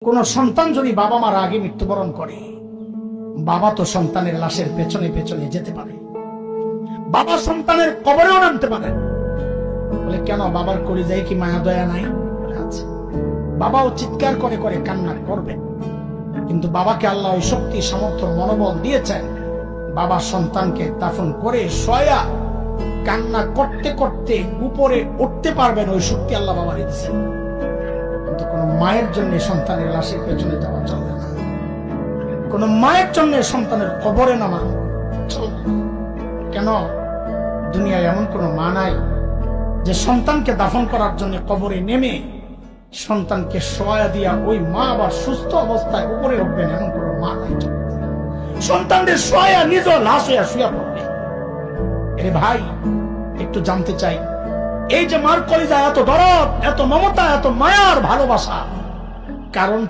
কোন সন্তান যদি বাবা মার আগে মৃত্যুবরণ করে, বাবা তো সন্তানের লাশের পেছনে পেছনে যেতে পারে, বাবা সন্তানের কবরেও নামতে পারে। বলে কেন, বাবার কলিজায় কি মায়া দয়া নাই? আছে। বাবাও চিৎকার করে করে কান্না করবে, কিন্তু বাবাকে আল্লাহ ওই শক্তি সামর্থ্য মনোবল দিয়েছেন, বাবা সন্তানকে দাফন করে শোয়া কান্না করতে করতে উপরে উঠতে পারবেন, ওই শক্তি আল্লাহ বাবা দিয়েছেন। কিন্তু কোন মায়ের জন্য সন্তানের লাশের পেছনে যাওয়া চলবে না, কোন মায়ের জন্য সন্তানের কবরে নামা চলবে না। কেন, দুনিয়ায় এমন কোন মা নাই যে সন্তানকে দাফন করার জন্য কবরে নেমে সন্তানকে শোয়া দিয়া ওই মা আবার সুস্থ অবস্থায় উপরে উঠবেন, এমন কোন মা নাই। সন্তানদের শোয়া নিজ লাশ হইয়া শুয়া পড়বে। এ ভাই, একটু জানতে চাই, এই যে মার কলিজা এত দরদ, এত মমতা, এত মায়ার ভালোবাসা, কারণটা